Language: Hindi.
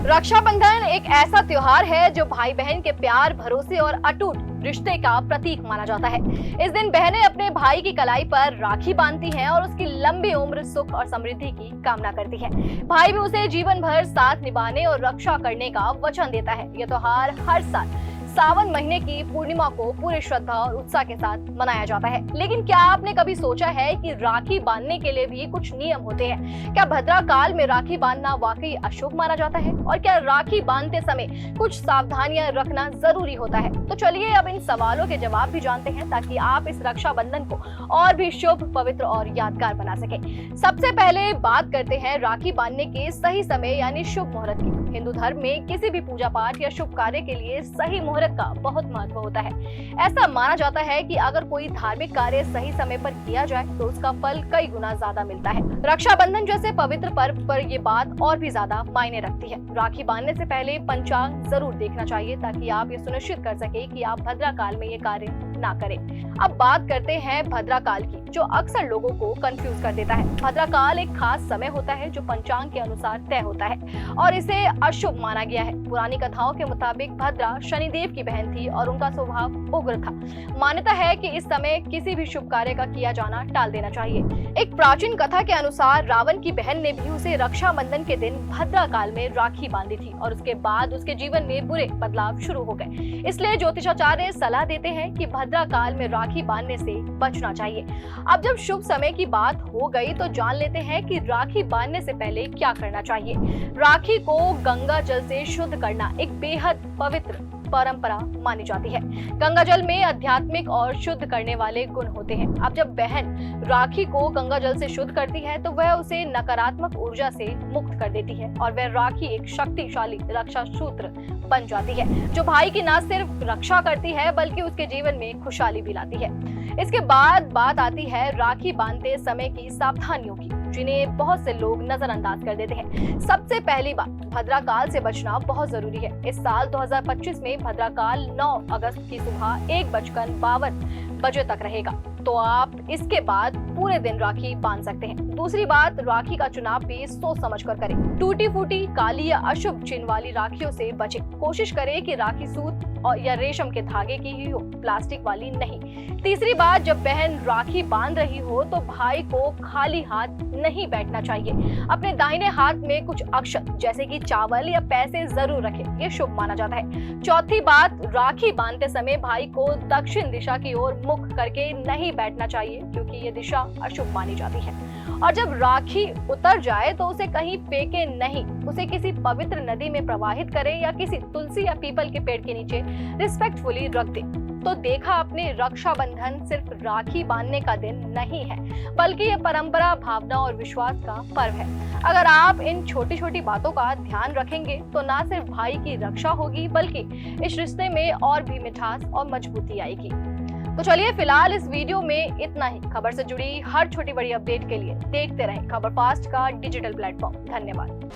रक्षाबंधन एक ऐसा त्योहार है जो भाई बहन के प्यार, भरोसे और अटूट रिश्ते का प्रतीक माना जाता है। इस दिन बहनें अपने भाई की कलाई पर राखी बांधती हैं और उसकी लंबी उम्र, सुख और समृद्धि की कामना करती हैं। भाई भी उसे जीवन भर साथ निभाने और रक्षा करने का वचन देता है। यह त्योहार हर साल सावन महीने की पूर्णिमा को पूरी श्रद्धा और उत्साह के साथ मनाया जाता है। लेकिन क्या आपने कभी सोचा है कि राखी बांधने के लिए भी कुछ नियम होते हैं? क्या भद्रा काल में राखी बांधना वाकई अशुभ माना जाता है? और क्या राखी बांधते समय कुछ सावधानियां रखना जरूरी होता है? तो चलिए अब इन सवालों के जवाब भी जानते हैं, ताकि आप इस रक्षाबंधन को और भी शुभ, पवित्र और यादगार बना सके। सबसे पहले बात करते हैं राखी बांधने के सही समय यानी शुभ मुहूर्त की। हिंदू धर्म में किसी भी पूजा पाठ या शुभ कार्य के लिए सही मुहूर्त का बहुत महत्व होता है। ऐसा माना जाता है कि अगर कोई धार्मिक कार्य सही समय पर किया जाए तो उसका फल कई गुना ज्यादा मिलता है। रक्षाबंधन जैसे पवित्र पर्व पर ये बात और भी ज्यादा मायने रखती है। राखी बांधने से पहले पंचांग जरूर देखना चाहिए, ताकि आप ये सुनिश्चित कर सके कि आप भद्रा काल में ये कार्य ना करें। अब बात करते हैं भद्रा काल की, जो अक्सर लोगों को कंफ्यूज कर देता है। भद्रा काल एक खास समय होता है जो पंचांग के अनुसार तय होता है और इसे अशुभ माना गया है। पुरानी कथाओं के मुताबिक भद्रा शनिदेव की बहन थी और उनका स्वभाव उग्र था। मान्यता है कि इस समय किसी भी शुभ कार्य का किया जाना टाल देना चाहिए। एक प्राचीन कथा के अनुसार रावण की बहन ने भी उसे रक्षाबंधन के दिन भद्रा काल में राखी बांधी थी और उसके बाद उसके जीवन में बुरे बदलाव शुरू हो गए। इसलिए ज्योतिषाचार्य सलाह देते हैं कि भद्रा काल में राखी बांधने से बचना चाहिए। अब जब शुभ समय की बात हो गई तो जान लेते हैं कि राखी बांधने से पहले क्या करना चाहिए। राखी को गंगा जल से शुद्ध करना एक बेहद पवित्र परंपरा मानी जाती है। गंगा जल में आध्यात्मिक और शुद्ध करने वाले गुण होते हैं। अब जब बहन राखी को गंगा जल से शुद्ध करती है तो वह उसे नकारात्मक ऊर्जा से मुक्त कर देती है और वह राखी एक शक्तिशाली रक्षा सूत्र बन जाती है, जो भाई की न सिर्फ रक्षा करती है बल्कि उसके जीवन में खुशहाली भी लाती है। इसके बाद बात आती है राखी बांधते समय की सावधानियों की, जिन्हें बहुत से लोग नजरअंदाज कर देते हैं। सबसे पहली बात, भद्रा काल से बचना बहुत जरूरी है। इस साल 2025 में भद्रा काल 9 अगस्त की सुबह 1:52 बजे तक रहेगा, तो आप इसके बाद पूरे दिन राखी बांध सकते हैं। दूसरी बात, राखी का चुनाव भी सोच समझ कर करें। टूटी फूटी, काली या अशुभ चिन्ह वाली राखियों से बचें। कोशिश करें कि राखी सूत और या रेशम के धागे की ही हो, प्लास्टिक वाली नहीं। तीसरी बात, जब बहन राखी बांध रही हो तो भाई को खाली हाथ नहीं बैठना चाहिए। अपने दाहिने हाथ में कुछ अक्षत जैसे कि चावल या पैसे जरूर रखें, ये शुभ माना जाता है। चौथी बात, राखी बांधते समय भाई को दक्षिण दिशा की ओर मुख करके नहीं बैठना चाहिए, क्योंकि ये दिशा अशुभ मानी जाती है। और जब राखी उतर जाए तो उसे कहीं फेंके नहीं, उसे किसी पवित्र नदी में प्रवाहित करें या किसी तुलसी या पीपल के पेड़ के नीचे रिस्पेक्टफुली रख दें। तो देखा आपने, रक्षाबंधन सिर्फ राखी बांधने का दिन नहीं है, बल्कि ये परंपरा, भावना और विश्वास का पर्व है। अगर आप इन छोटी छोटी बातों का ध्यान रखेंगे तो ना सिर्फ भाई की रक्षा होगी, बल्कि इस रिश्ते में और भी मिठास और मजबूती आएगी। तो चलिए फिलहाल इस वीडियो में इतना ही। खबर से जुड़ी हर छोटी बड़ी अपडेट के लिए देखते रहें खबर फास्ट का डिजिटल प्लेटफॉर्म। धन्यवाद।